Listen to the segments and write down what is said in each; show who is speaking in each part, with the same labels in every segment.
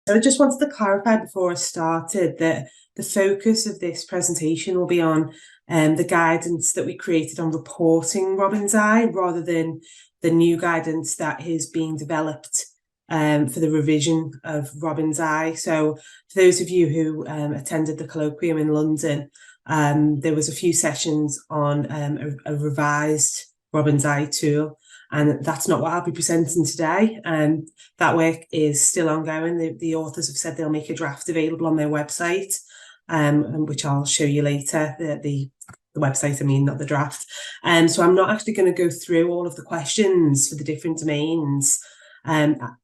Speaker 1: So I just wanted to clarify before I started that the focus of this presentation will be on the guidance that we created on reporting Robin's Eye, rather than the new guidance that is being developed for the revision of Robin's Eye. So for those of you who attended the colloquium in London, there was a few sessions on a revised Robin's Eye tool, and that's not what I'll be presenting today. That work is still ongoing. The authors have said they'll make a draft available on their website, which I'll show you later. The website, I mean, not the draft. So I'm not actually going to go through all of the questions for the different domains,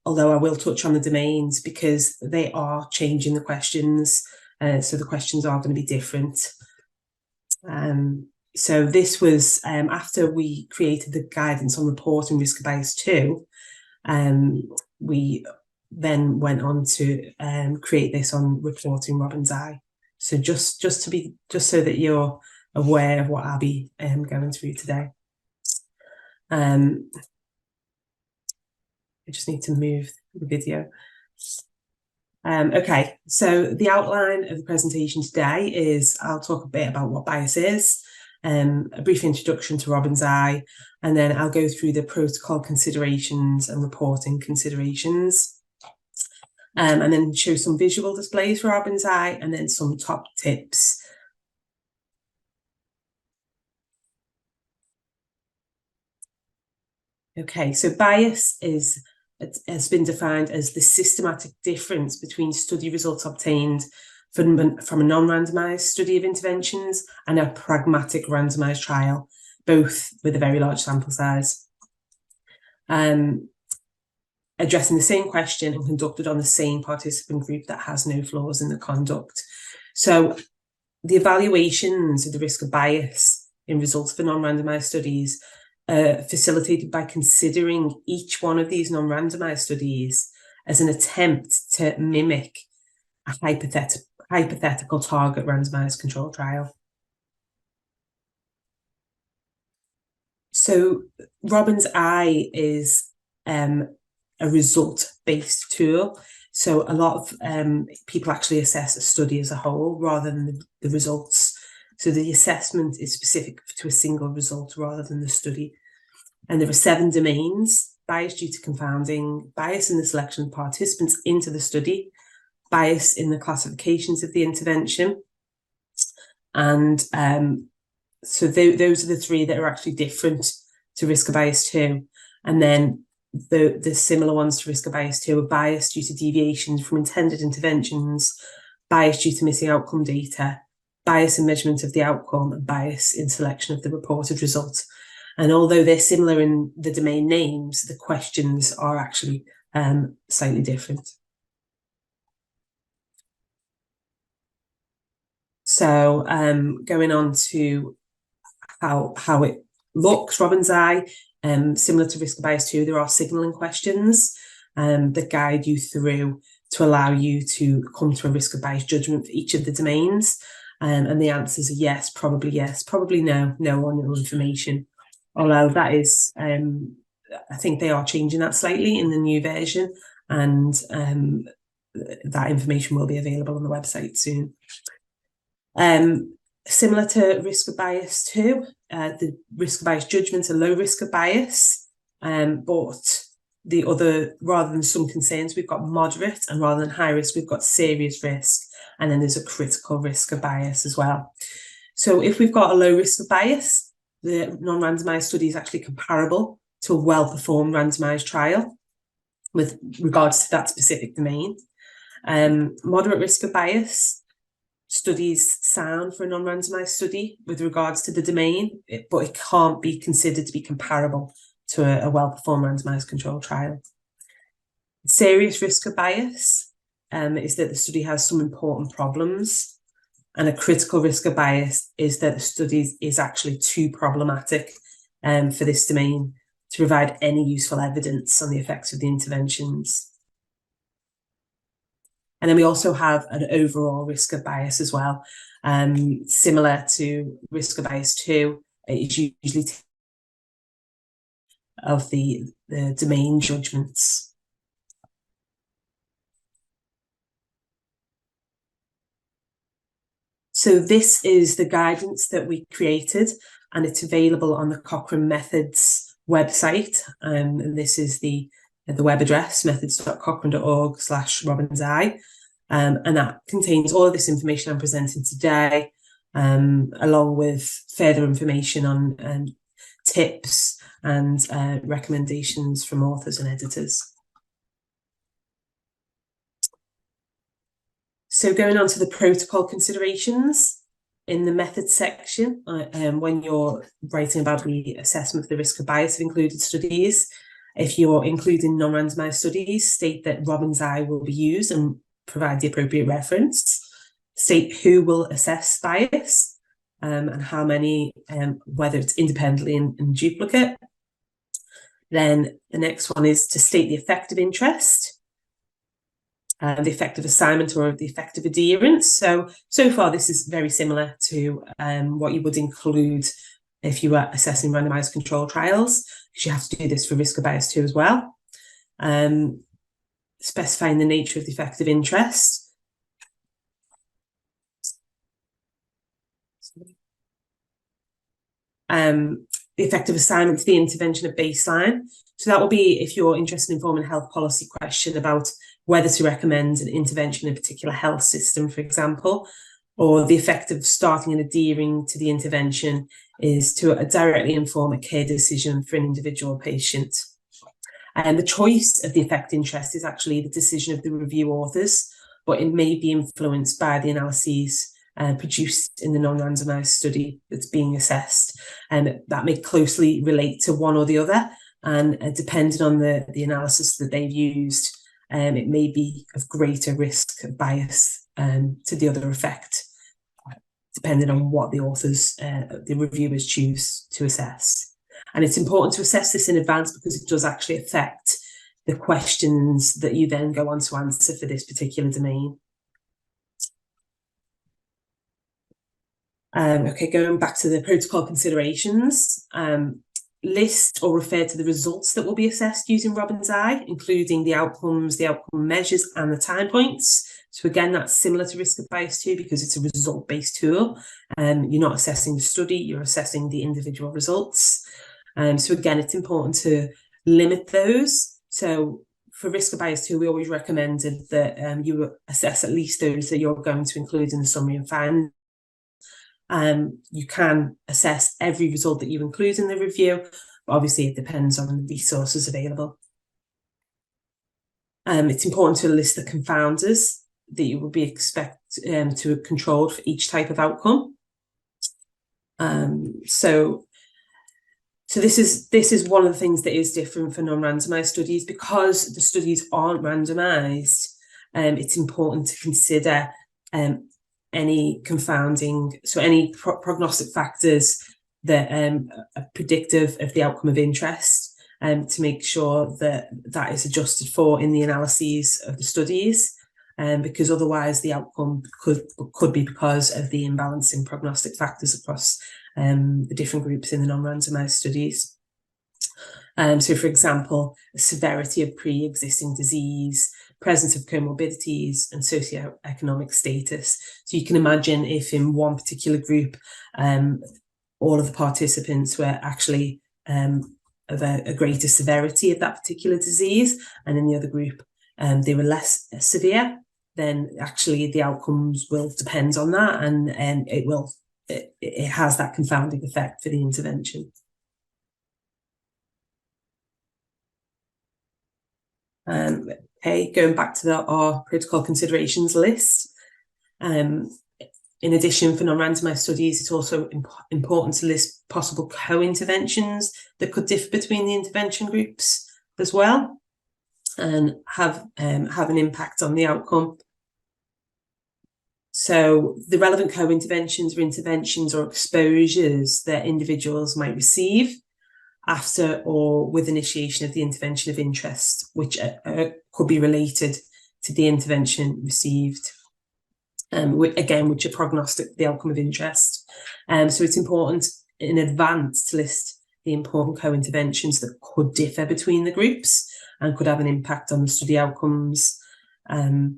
Speaker 1: although I will touch on the domains because they are changing the questions. So the questions are going to be different. So this was after we created the guidance on reporting risk of bias 2, we then went on to create this on reporting Robin's Eye. So just so that you're aware of what I'll be going through today. I just need to move the video. Okay, so the outline of the presentation today is I'll talk a bit about what bias is, a brief introduction to Robin's Eye, and then I'll go through the protocol considerations and reporting considerations, and then show some visual displays for Robin's Eye, and then some top tips. Okay, so bias has been defined as the systematic difference between study results obtained from a non-randomised study of interventions and a pragmatic randomised trial, both with a very large sample size. Addressing the same question and conducted on the same participant group that has no flaws in the conduct. So the evaluations of the risk of bias in results for non-randomised studies facilitated by considering each one of these non-randomised studies as an attempt to mimic a hypothetical target randomised control trial. So Robin's Eye is a result-based tool. So a lot of people actually assess a study as a whole rather than the results. So the assessment is specific to a single result rather than the study. And there are 7 domains: bias due to confounding, bias in the selection of participants into the study, bias in the classifications of the intervention. And so those are the 3 that are actually different to risk of bias 2. And then the similar ones to risk of bias 2 are bias due to deviations from intended interventions, bias due to missing outcome data, bias in measurement of the outcome, and bias in selection of the reported result. And although they're similar in the domain names, the questions are actually slightly different. So going on to how it looks, Robin's Eye, similar to risk of bias 2, there are signalling questions that guide you through to allow you to come to a risk of bias judgment for each of the domains. And the answers are yes, probably no, or no information. Although that is, I think they are changing that slightly in the new version, and that information will be available on the website soon. Similar to risk of bias 2, the risk of bias judgment are low risk of bias, but the other, rather than some concerns, we've got moderate, and rather than high risk, we've got serious risk, and then there's a critical risk of bias as well. So if we've got a low risk of bias, the non-randomised study is actually comparable to a well-performed randomised trial with regards to that specific domain. Moderate risk of bias, studies sound for a non-randomised study with regards to the domain, but it can't be considered to be comparable to a well-performed randomised control trial. Serious risk of bias is that the study has some important problems, and a critical risk of bias is that the study is actually too problematic for this domain to provide any useful evidence on the effects of the interventions. And then we also have an overall risk of bias as well. Similar to risk of bias 2, it's usually of the domain judgments. So this is the guidance that we created, and it's available on the Cochrane Methods website. And this is the web address, methods.cochrane.org/robinseye. And that contains all of this information I'm presenting today, along with further information on tips and recommendations from authors and editors. So going on to the protocol considerations, in the methods section, when you're writing about the assessment of the risk of bias of included studies, if you're including non-randomised studies, state that Robinseye will be used and provide the appropriate reference. State who will assess bias and how many, whether it's independently and duplicate. Then the next one is to state the effect of interest, the effect of assignment or the effect of adherence. So far this is very similar to what you would include if you were assessing randomised control trials, because you have to do this for risk of bias too as well. Specifying the nature of the effect of interest. The effect of assignment to the intervention at baseline. So that will be if you're interested in forming a health policy question about whether to recommend an intervention in a particular health system, for example, or the effect of starting and adhering to the intervention is to directly inform a care decision for an individual patient. And the choice of the effect interest is actually the decision of the review authors, but it may be influenced by the analyses produced in the non-randomised study that's being assessed, and that may closely relate to one or the other, and depending on the analysis that they've used, it may be of greater risk of bias to the other effect, depending on what the authors, the reviewers choose to assess. And it's important to assess this in advance because it does actually affect the questions that you then go on to answer for this particular domain. Okay, going back to the protocol considerations, list or refer to the results that will be assessed using Robinseye, including the outcomes, the outcome measures, and the time points. So again, that's similar to risk of bias too, because it's a result-based tool. You're not assessing the study, you're assessing the individual results. So again, it's important to limit those. So for risk of bias too, we always recommended that you assess at least those that you're going to include in the summary and findings. You can assess every result that you include in the review, but obviously it depends on the resources available. It's important to list the confounders that you would be expected to have controlled for each type of outcome. So this is one of the things that is different for non-randomised studies. Because the studies aren't randomised, it's important to consider any confounding, so any prognostic factors that are predictive of the outcome of interest, to make sure that that is adjusted for in the analyses of the studies, because otherwise the outcome could be because of the imbalance in prognostic factors across the different groups in the non-randomised studies. So for example, severity of pre-existing disease, presence of comorbidities, and socioeconomic status. So you can imagine if in one particular group, all of the participants were actually of a greater severity of that particular disease, and in the other group, they were less severe, then actually the outcomes will depend on that, and it has that confounding effect for the intervention. Okay, going back to our protocol considerations list. In addition, for non-randomised studies, it's also important to list possible co-interventions that could differ between the intervention groups as well, and have an impact on the outcome. So the relevant co-interventions or interventions or exposures that individuals might receive after or with initiation of the intervention of interest, which could be related to the intervention received, again, which are prognostic for the outcome of interest. So it's important in advance to list the important co-interventions that could differ between the groups and could have an impact on the study outcomes. And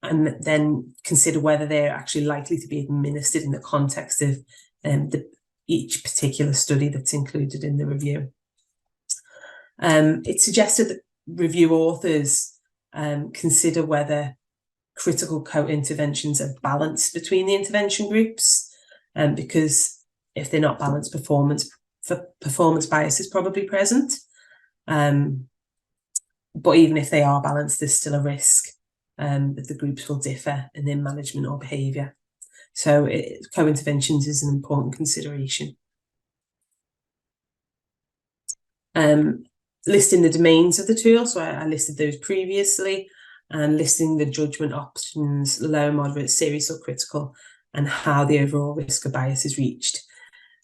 Speaker 1: and then consider whether they're actually likely to be administered in the context of each particular study that's included in the review. It's suggested that review authors consider whether critical co-interventions are balanced between the intervention groups, because if they're not balanced, performance bias is probably present. But even if they are balanced, there's still a risk that the groups will differ in their management or behaviour. So co-interventions is an important consideration. Listing the domains of the tool, so I listed those previously, and listing the judgment options, low, moderate, serious or critical, and how the overall risk of bias is reached.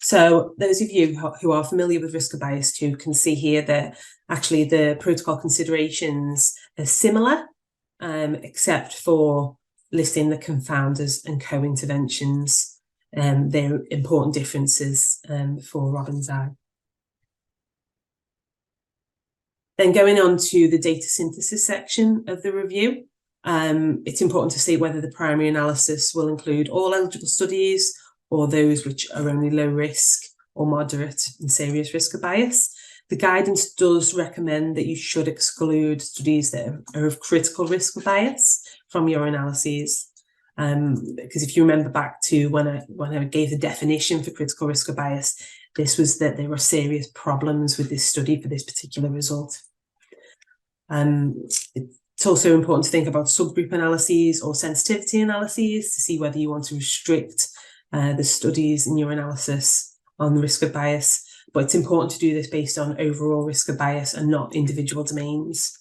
Speaker 1: So those of you who are familiar with risk of bias 2 can see here that actually the protocol considerations are similar, except for listing the confounders and co-interventions. They're important differences for Robbins Eye. Then going on to the data synthesis section of the review, it's important to see whether the primary analysis will include all eligible studies or those which are only low risk or moderate and serious risk of bias. The guidance does recommend that you should exclude studies that are of critical risk of bias from your analyses. Because if you remember back to when I gave the definition for critical risk of bias, this was that there were serious problems with this study for this particular result. It's also important to think about subgroup analyses or sensitivity analyses to see whether you want to restrict the studies in your analysis on the risk of bias. But it's important to do this based on overall risk of bias and not individual domains.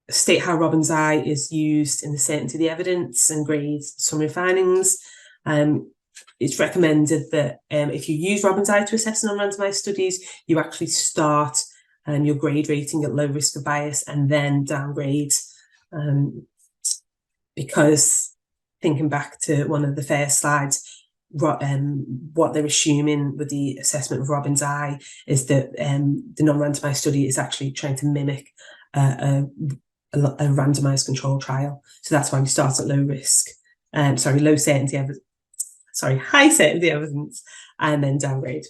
Speaker 1: State how Robbins Eye is used in the certainty of the evidence and grade summary findings. It's recommended that if you use Robbins Eye to assess non-randomised studies, you actually start your grade rating at low risk of bias and then downgrade, because thinking back to one of the first slides, what they're assuming with the assessment of Robbins Eye is that the non-randomised study is actually trying to mimic a randomised control trial. So that's why we start at high certainty evidence, and then downgrade.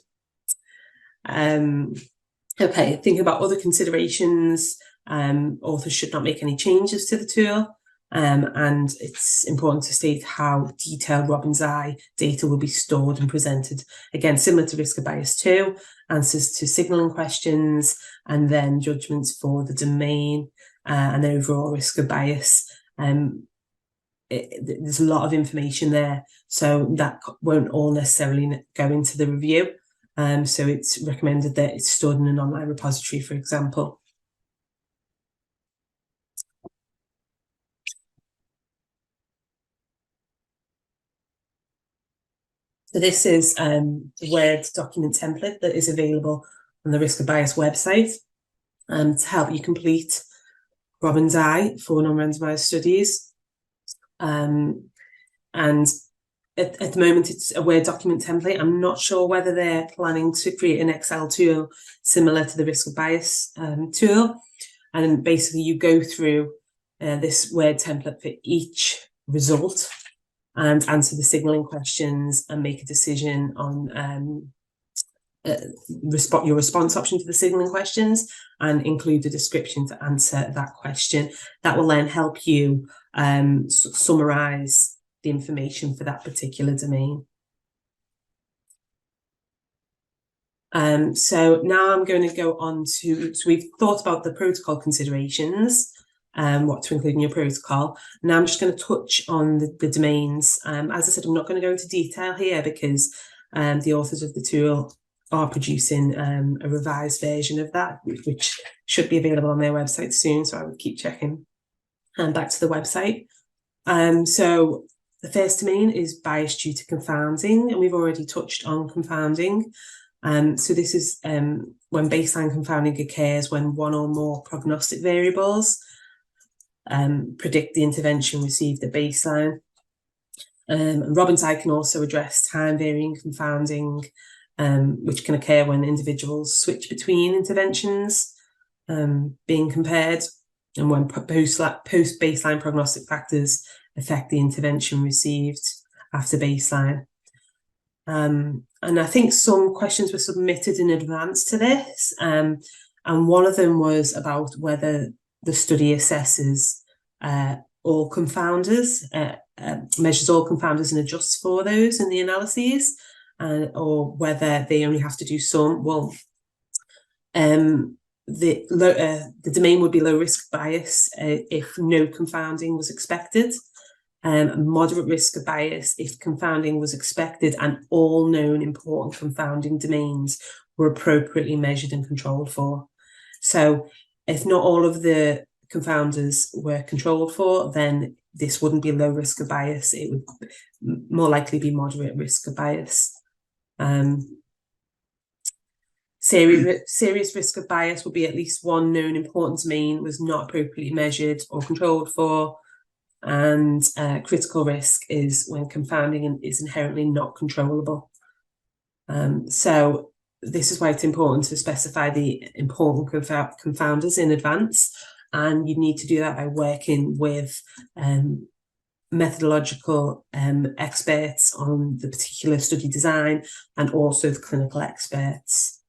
Speaker 1: Okay, thinking about other considerations, authors should not make any changes to the tool. And it's important to state how detailed Robbins Eye data will be stored and presented. Again, similar to risk of bias 2, answers to signalling questions, and then judgments for the domain and overall risk of bias. There's a lot of information there, so that won't all necessarily go into the review. So it's recommended that it's stored in an online repository, for example. So this is the Word document template that is available on the Risk of Bias website to help you complete Robbins Eye for non-randomised studies. And at the moment, it's a Word document template. I'm not sure whether they're planning to create an Excel tool similar to the Risk of Bias tool. And basically, you go through this Word template for each result and answer the signalling questions and make a decision on your response option to the signalling questions, and include a description to answer that question. That will then help you summarise the information for that particular domain. So now I'm going to go on to, so we've thought about the protocol considerations, what to include in your protocol. Now I'm just going to touch on the domains. As I said, I'm not going to go into detail here because the authors of the tool are producing a revised version of that, which should be available on their website soon, so I would keep checking. And back to the website. So the first domain is bias due to confounding, and we've already touched on confounding. So this is when baseline confounding occurs when one or more prognostic variables predict the intervention received at baseline. Robbins Eye can also address time-varying confounding, which can occur when individuals switch between interventions being compared. and when post-baseline prognostic factors affect the intervention received after baseline. And I think some questions were submitted in advance to this, and one of them was about whether the study assesses all confounders, measures all confounders and adjusts for those in the analyses, or whether they only have to do some. Well, the domain would be low risk bias if no confounding was expected. Moderate risk of bias if confounding was expected and all known important confounding domains were appropriately measured and controlled for. So if not all of the confounders were controlled for, then this wouldn't be low risk of bias. It would more likely be moderate risk of bias. Serious risk of bias would be at least one known important domain was not appropriately measured or controlled for. And critical risk is when confounding is inherently not controllable. So this is why it's important to specify the important confounders in advance, and you need to do that by working with methodological experts on the particular study design and also the clinical experts.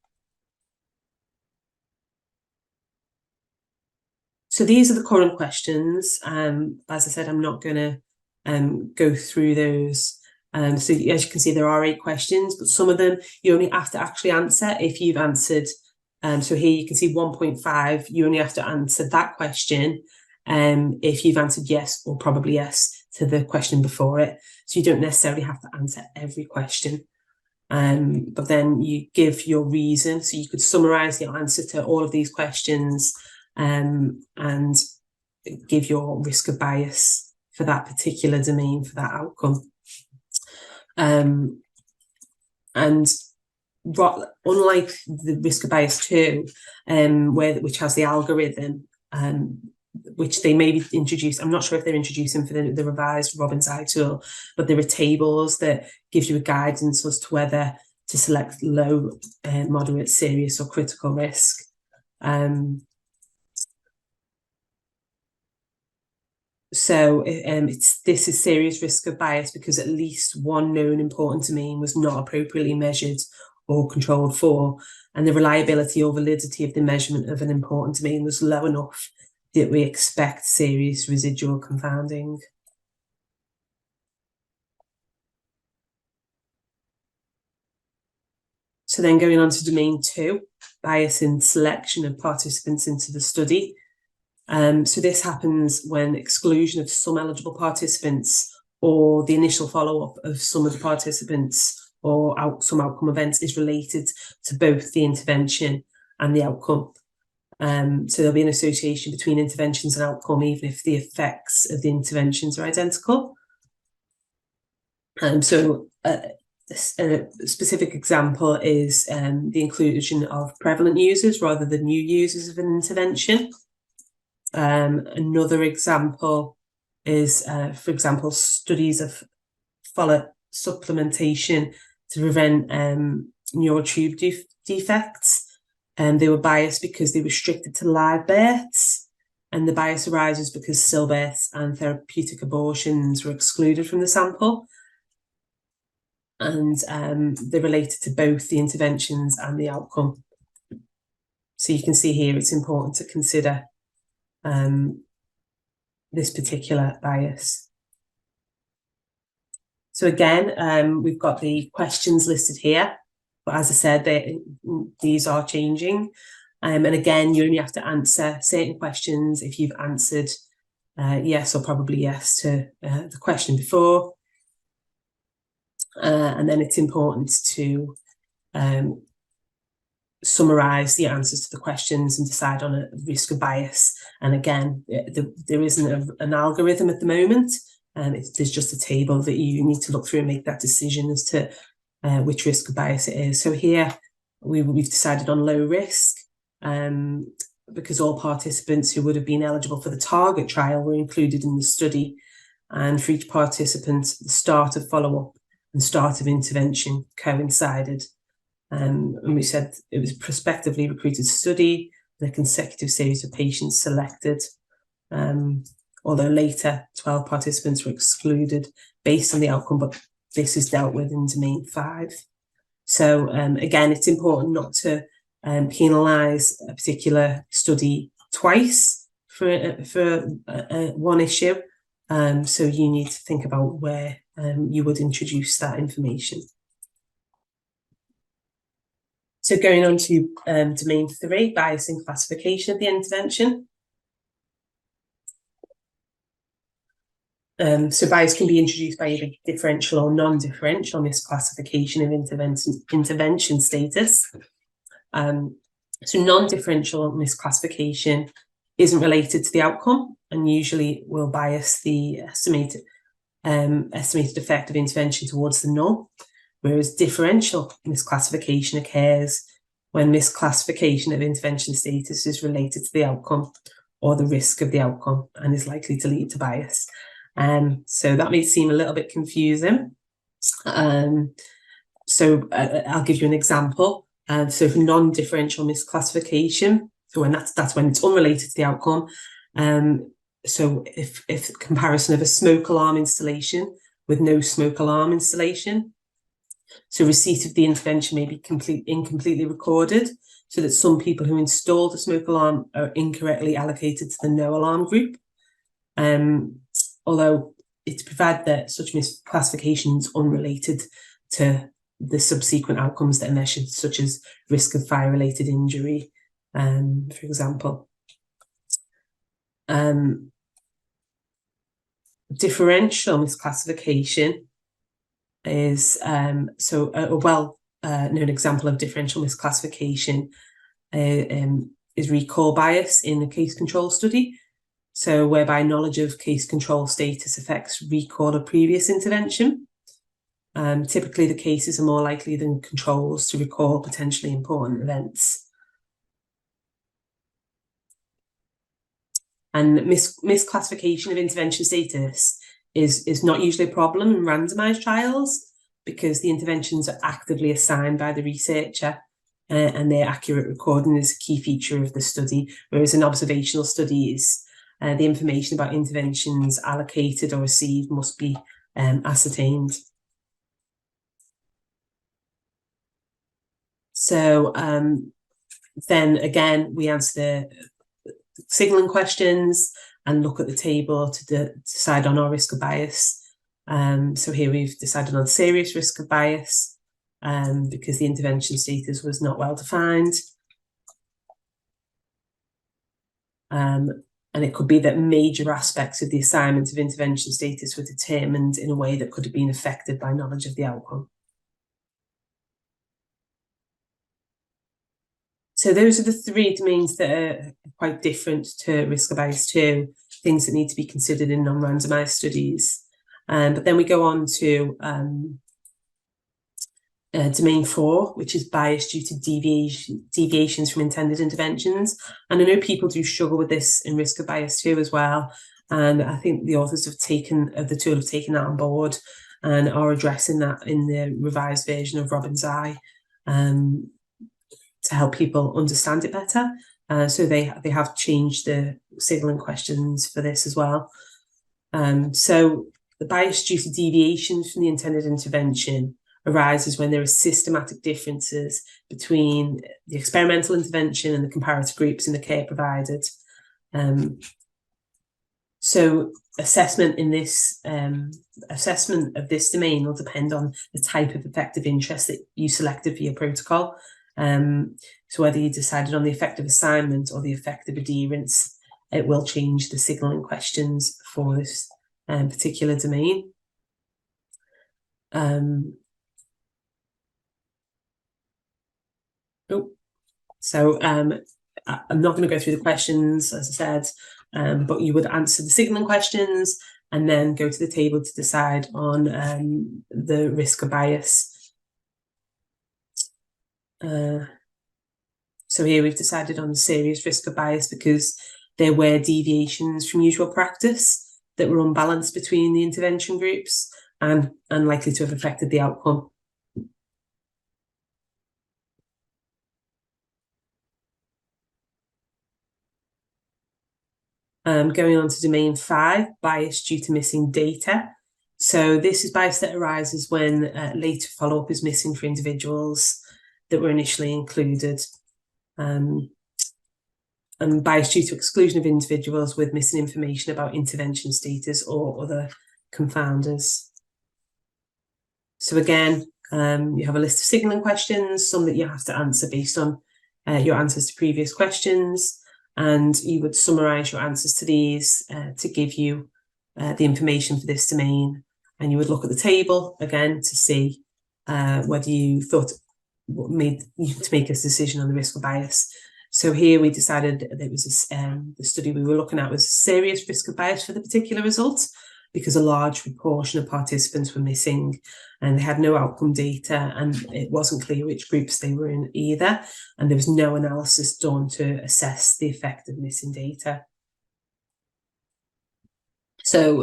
Speaker 1: So these are the current questions. As I said, I'm not going to go through those. So as you can see, there are 8 questions, but some of them you only have to actually answer if you've answered. So here you can see 1.5, you only have to answer that question if you've answered yes or probably yes to the question before it. So you don't necessarily have to answer every question. But then you give your reason. So you could summarize your answer to all of these questions and give your risk of bias for that particular domain, for that outcome. And unlike the risk of bias 2, which has the algorithm, which they may be introduced, I'm not sure if they're introducing for the revised Robbins I tool, but there are tables that gives you a guidance as to whether to select low, moderate, serious or critical risk. So this is serious risk of bias because at least one known important domain was not appropriately measured or controlled for, and the reliability or validity of the measurement of an important domain was low enough that we expect serious residual confounding. So then going on to domain 2, bias in selection of participants into the study. So this happens when exclusion of some eligible participants or the initial follow-up of some of the participants or some outcome events is related to both the intervention and the outcome. So there'll be an association between interventions and outcome, even if the effects of the interventions are identical. So a specific example is the inclusion of prevalent users rather than new users of an intervention. Another example is, for example, studies of folate supplementation to prevent neural tube defects. They were biased because they restricted to live births, and the bias arises because stillbirths and therapeutic abortions were excluded from the sample. And they're related to both the interventions and the outcome. So you can see here it's important to consider this particular bias. So again, we've got the questions listed here, but as I said, these are changing. And again, you only have to answer certain questions if you've answered yes or probably yes to the question before. And then it's important to summarise the answers to the questions and decide on a risk of bias. And again, there isn't an algorithm at the moment. There's just a table that you need to look through and make that decision as to which risk of bias it is. So here we've decided on low risk because all participants who would have been eligible for the target trial were included in the study. And for each participant, the start of follow-up and start of intervention coincided. And we said it was a prospectively recruited study with a consecutive series of patients selected. although later 12 participants were excluded based on the outcome, but this is dealt with in domain 5. So again, it's important not to penalise a particular study twice for one issue. So you need to think about where you would introduce that information. So going on to domain 3, bias in classification of the intervention. So bias can be introduced by either differential or non-differential misclassification of intervention status. So non-differential misclassification isn't related to the outcome and usually will bias the estimated effect of intervention towards the null, whereas differential misclassification occurs when misclassification of intervention status is related to the outcome or the risk of the outcome and is likely to lead to bias. So that may seem a little bit confusing. So I'll give you an example. So for non-differential misclassification, so when that's when it's unrelated to the outcome. So if comparison of a smoke alarm installation with no smoke alarm installation, so receipt of the intervention may be incompletely recorded, so that some people who installed a smoke alarm are incorrectly allocated to the no alarm group. Although it's provided that such misclassification is unrelated to the subsequent outcomes that are measured, such as risk of fire-related injury, for example. Differential misclassification is a well-known example of differential misclassification is recall bias in a case control study. So whereby knowledge of case control status affects recall of previous intervention. Typically the cases are more likely than controls to recall potentially important events. And misclassification of intervention status is not usually a problem in randomised trials because the interventions are actively assigned by the researcher and their accurate recording is a key feature of the study, whereas in observational studies, the information about interventions allocated or received must be ascertained. So then again, we answer the signalling questions and look at the table to decide on our risk of bias. So here we've decided on serious risk of bias because the intervention status was not well defined. And it could be that major aspects of the assignment of intervention status were determined in a way that could have been affected by knowledge of the outcome. So those are the 3 domains that are quite different to risk of bias 2, things that need to be considered in non-randomised studies. But then we go on to domain 4, which is bias due to deviations from intended interventions. And I know people do struggle with this in risk of bias 2 as well. And I think the authors of the tool have taken that on board and are addressing that in the revised version of Robbins Eye to help people understand it better. So they have changed the signalling questions for this as well. So the bias due to deviations from the intended intervention arises when there are systematic differences between the experimental intervention and the comparator groups in the care provided. So assessment in this assessment of this domain will depend on the type of effective interest that you selected for your protocol. So whether you decided on the effective assignment or the effective adherence, it will change the signalling questions for this particular domain. So I'm not going to go through the questions, as I said, but you would answer the signalling questions and then go to the table to decide on the risk of bias. So here we've decided on serious risk of bias because there were deviations from usual practice that were unbalanced between the intervention groups and unlikely to have affected the outcome. Going on to domain 5, bias due to missing data. So this is bias that arises when later follow-up is missing for individuals that were initially included. And bias due to exclusion of individuals with missing information about intervention status or other confounders. So again, you have a list of signalling questions, some that you have to answer based on your answers to previous questions, and you would summarise your answers to these to give you the information for this domain. And you would look at the table again to see whether you thought what made you to make a decision on the risk of bias. So here we decided that it was the study we were looking at was a serious risk of bias for the particular result, because a large proportion of participants were missing and they had no outcome data, and it wasn't clear which groups they were in either, and there was no analysis done to assess the effect of missing data. So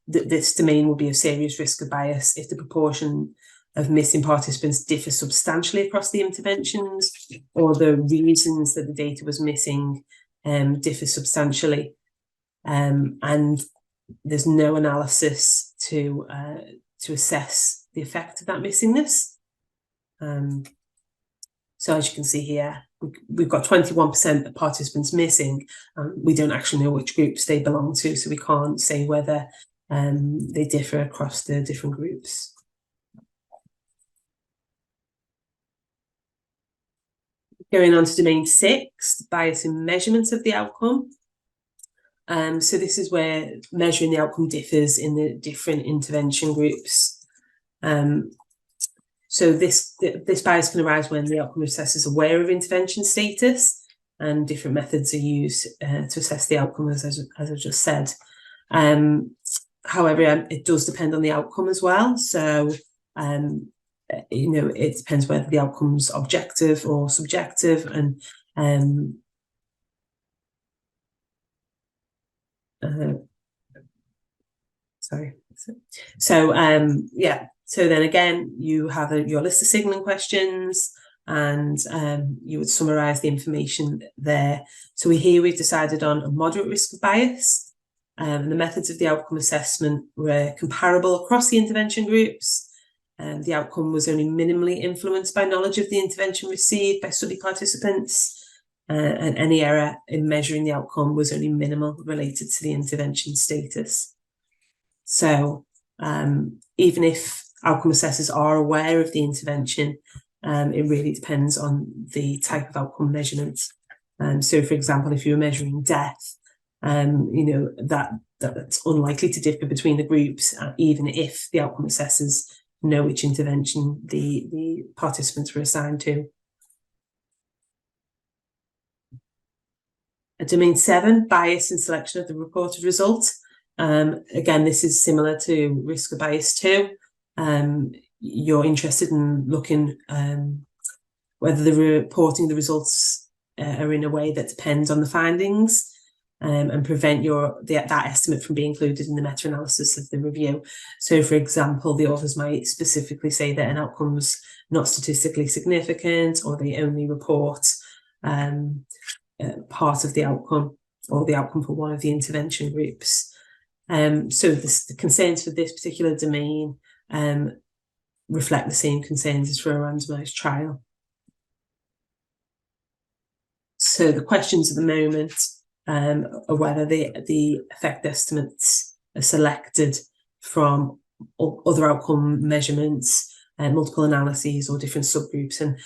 Speaker 1: this domain will be a serious risk of bias if the proportion of missing participants differ substantially across the interventions, or the reasons that the data was missing differ substantially, and there's no analysis to assess the effect of that missingness. So as you can see here, we've got 21% of participants missing, and we don't actually know which groups they belong to, so we can't say whether they differ across the different groups. Going on to domain 6, bias in measurements of the outcome. So this is where measuring the outcome differs in the different intervention groups. So this bias can arise when the outcome assessor is aware of intervention status, and different methods are used to assess the outcome, as I just said. However, it does depend on the outcome as well. So it depends whether the outcome's objective or subjective, and sorry. So yeah. So then again, you have your list of signalling questions, and you would summarise the information there. So we've decided on a moderate risk of bias. The methods of the outcome assessment were comparable across the intervention groups. The outcome was only minimally influenced by knowledge of the intervention received by study participants, and any error in measuring the outcome was only minimal related to the intervention status. So even if outcome assessors are aware of the intervention, it really depends on the type of outcome measurement. So for example, if you're measuring death, that's unlikely to differ between the groups, even if the outcome assessors know which intervention the participants were assigned to. Domain 7, bias in selection of the reported result. Again, this is similar to risk of bias 2. You're interested in looking whether the reporting the results are in a way that depends on the findings, and prevent that estimate from being included in the meta-analysis of the review. So, for example, the authors might specifically say that an outcome was not statistically significant, or they only report part of the outcome, or the outcome for one of the intervention groups. So the concerns for this particular domain reflect the same concerns as for a randomised trial. So the questions at the moment are whether the effect estimates are selected from other outcome measurements, multiple analyses, or different subgroups. And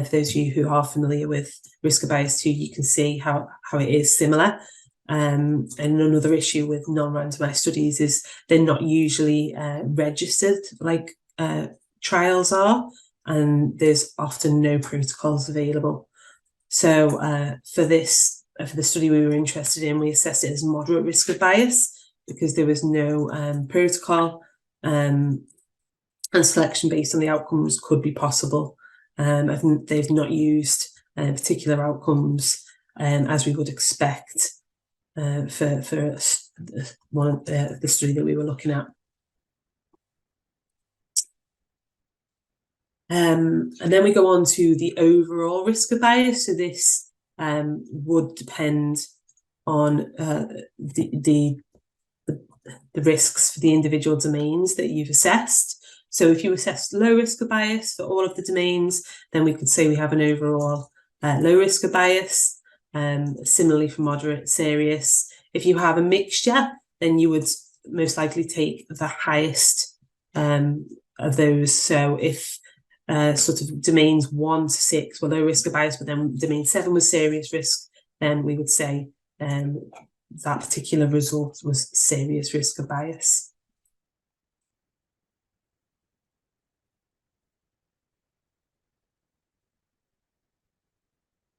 Speaker 1: for those of you who are familiar with risk of bias 2, you can see how it is similar. And another issue with non-randomised studies is they're not usually registered like trials are, and there's often no protocols available. So for the study we were interested in, we assessed it as moderate risk of bias because there was no protocol, and selection based on the outcomes could be possible. I think they've not used particular outcomes as we would expect for one of the study that we were looking at. And then we go on to the overall risk of bias. So this would depend on the risks for the individual domains that you've assessed. So if you assess low risk of bias for all of the domains, then we could say we have an overall low risk of bias. Similarly for moderate, serious. If you have a mixture, then you would most likely take the highest of those. So if sort of domains 1 to 6 were low risk of bias, but then domain 7 was serious risk, then we would say that particular result was serious risk of bias.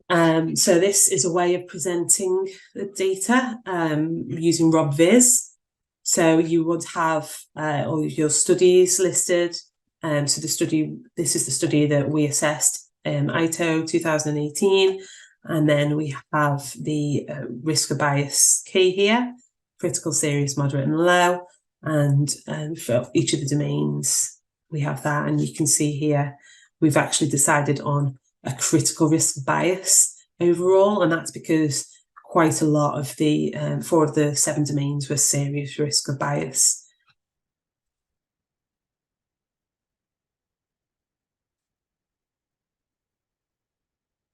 Speaker 1: So this is a way of presenting the data using RobViz. So you would have all of your studies listed. So this is the study that we assessed, ITO 2018. And then we have the risk of bias K here, critical, serious, moderate, and low. And for each of the domains, we have that. And you can see here, we've actually decided on a critical risk of bias overall. And that's because quite a lot of the 4 of the 7 domains were serious risk of bias.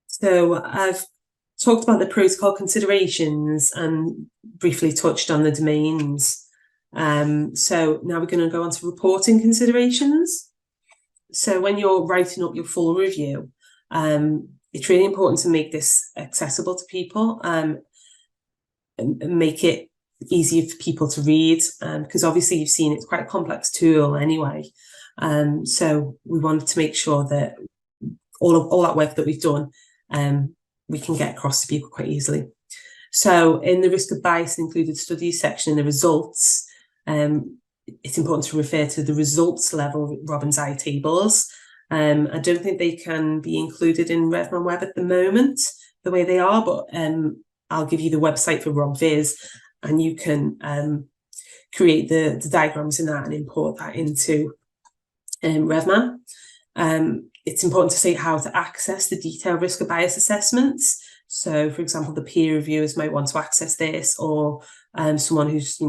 Speaker 1: So I've talked about the protocol considerations and briefly touched on the domains. So now we're going to go on to reporting considerations. So when you're writing up your full review, it's really important to make this accessible to people and make it easier for people to read, because obviously you've seen it's quite a complex tool anyway. So we wanted to make sure that all that work that we've done, we can get across to people quite easily. So in the risk of bias included studies section in the results, it's important to refer to the results level Robbins eye tables. I don't think they can be included in RevMan Web at the moment, the way they are, but I'll give you the website for RobViz, and you can create the diagrams in that and import that into RevMan. It's important to say how to access the detailed risk of bias assessments. So, for example, the peer reviewers might want to access this, or someone who's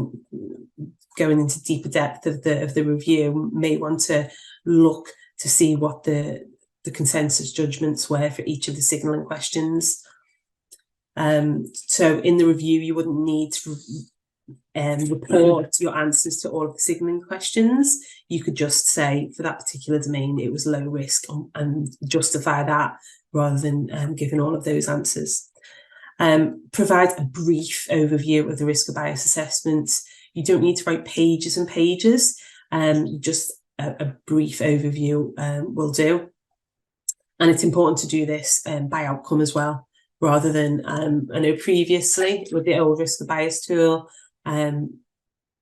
Speaker 1: going into deeper depth of the review may want to look to see what the consensus judgments were for each of the signalling questions. So in the review, you wouldn't need to report your answers to all of the signalling questions. You could just say for that particular domain it was low risk and justify that rather than giving all of those answers. Provide a brief overview of the risk of bias assessments. You don't need to write pages and pages, just a brief overview will do. And it's important to do this by outcome as well, rather than, I know previously with the old risk of bias tool,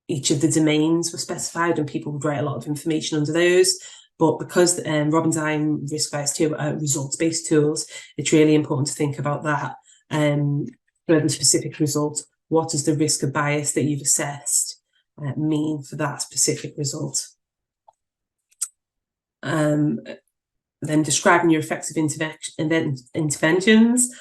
Speaker 1: each of the domains were specified and people would write a lot of information under those. But because Robbins eye and risk bias 2 are results-based tools, it's really important to think about that. For the specific result, what does the risk of bias that you've assessed mean for that specific result? Then describing your effective interventions,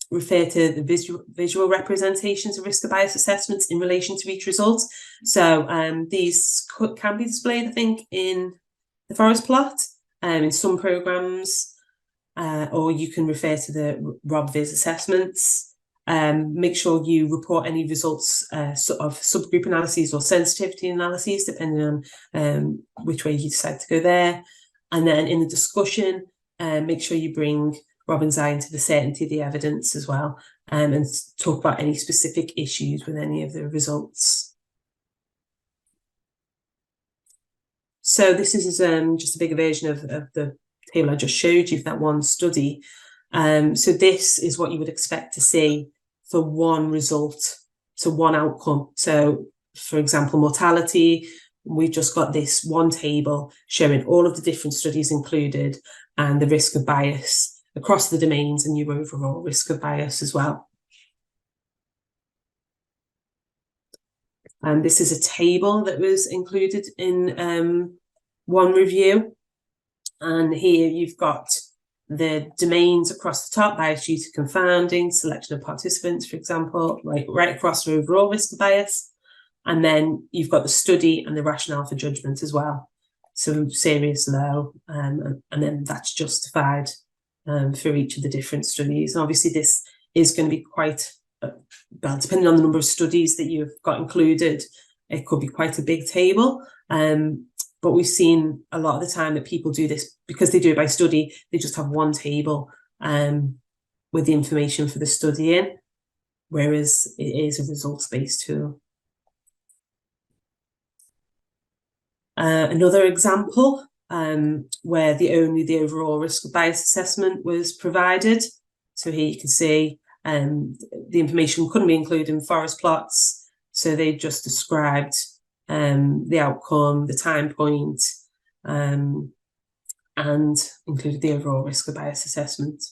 Speaker 1: refer to the visual representations of risk of bias assessments in relation to each result. So these can be displayed, I think, in the forest plot in some programs, or you can refer to the RobViz assessments. Make sure you report any results sort of subgroup analyses or sensitivity analyses, depending on which way you decide to go there. And then in the discussion, make sure you bring Robbins eye into the certainty of the evidence as well, and talk about any specific issues with any of the results. So this is just a bigger version of the table I just showed you for that one study. So this is what you would expect to see for one result, so one outcome. So for example, mortality, we've just got this one table showing all of the different studies included and the risk of bias across the domains and your overall risk of bias as well. And this is a table that was included in one review. And here you've got the domains across the top, bias due to confounding, selection of participants, for example, right across the overall risk of bias. And then you've got the study and the rationale for judgment as well. So serious, low, and then that's justified for each of the different studies. And obviously this is going to be quite, well, depending on the number of studies that you've got included, it could be quite a big table. But we've seen a lot of the time that people do this because they do it by study. They just have one table with the information for the study in, whereas it is a results-based tool. Another example where only the overall risk of bias assessment was provided. So here you can see the information couldn't be included in forest plots. So they just described the outcome, the time point, and included the overall risk of bias assessment.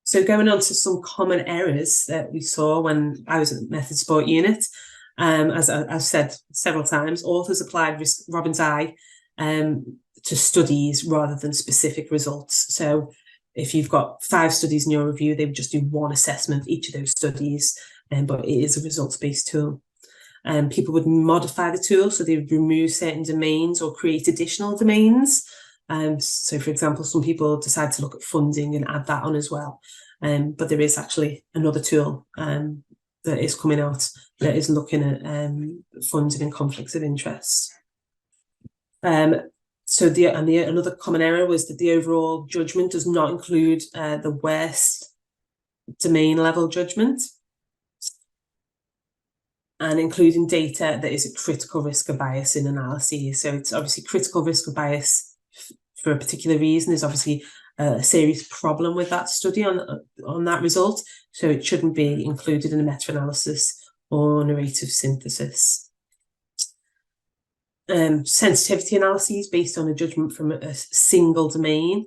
Speaker 1: So going on to some common errors that we saw when I was at the Method Support Unit, as I've said several times, authors applied Robin's Eye to studies rather than specific results. So if you've got 5 studies in your review, they would just do one assessment of each of those studies, but it is a results-based tool. People would modify the tool, so they would remove certain domains or create additional domains. So, for example, some people decide to look at funding and add that on as well. But there is actually another tool that is coming out that is looking at funding and conflicts of interest. So another common error was that the overall judgment does not include the worst domain level judgment, and including data that is a critical risk of bias in analyses. So it's obviously critical risk of bias for a particular reason. There's obviously a serious problem with that study on that result, so it shouldn't be included in a meta-analysis or narrative synthesis. Sensitivity analyses based on a judgment from a single domain.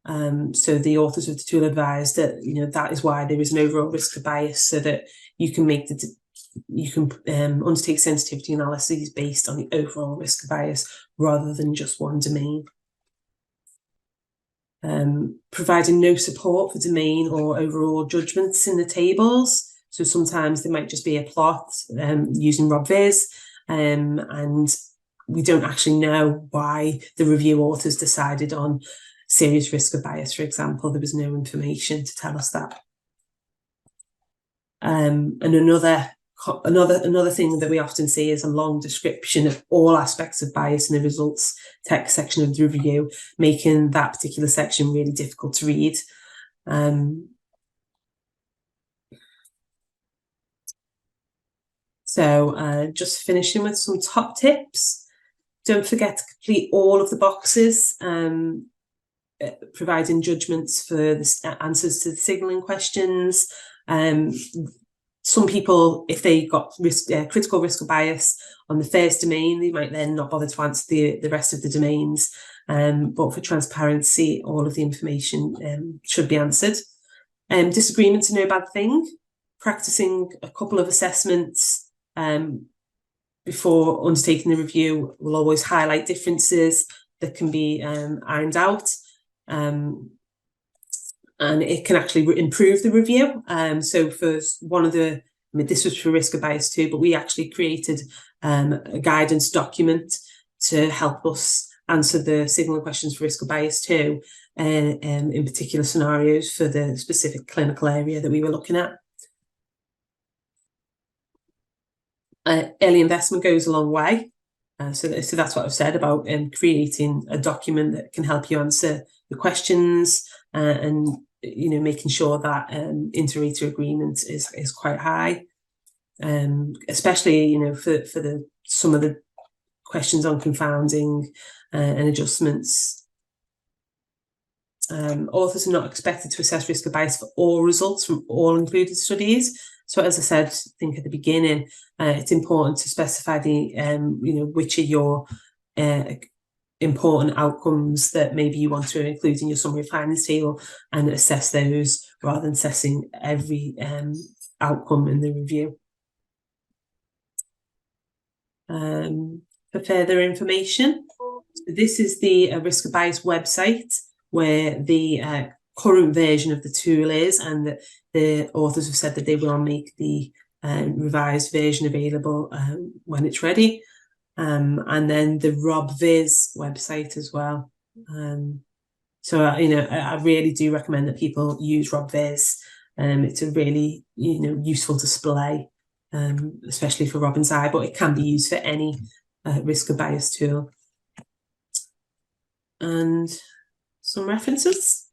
Speaker 1: So the authors of the tool advised that that is why there is an overall risk of bias, so that you can undertake sensitivity analyses based on the overall risk of bias rather than just one domain. Providing no support for domain or overall judgments in the tables. So sometimes there might just be a plot using RobViz, and we don't actually know why the review authors decided on serious risk of bias, for example. There was no information to tell us that. And another thing that we often see is a long description of all aspects of bias in the results text section of the review, making that particular section really difficult to read. So just finishing with some top tips. Don't forget to complete all of the boxes, providing judgments for the answers to the signalling questions. Some people, if they got critical risk of bias on the first domain, they might then not bother to answer the rest of the domains. But for transparency, all of the information should be answered. Disagreements are no bad thing. Practicing a couple of assessments before undertaking the review will always highlight differences that can be ironed out. And it can actually improve the review. So for one of this was for risk of bias too, but we actually created a guidance document to help us answer the signalling questions for risk of bias too, in particular scenarios for the specific clinical area that we were looking at. Early investment goes a long way. So that's what I've said about creating a document that can help you answer the questions, and making sure that inter-rater agreement is quite high, especially for some of the questions on confounding and adjustments. Authors are not expected to assess risk of bias for all results from all included studies. So as I said, I think at the beginning, it's important to specify which are your important outcomes that maybe you want to include in your summary of findings table, and assess those rather than assessing every outcome in the review. For further information, This is the risk of bias website where the current version of the tool is, and the authors have said that they will make the revised version available when it's ready. And then the RobViz website as well. So I really do recommend that people use RobViz. It's a really useful display, especially for Robin's Eye, but it can be used for any risk of bias tool. And some references.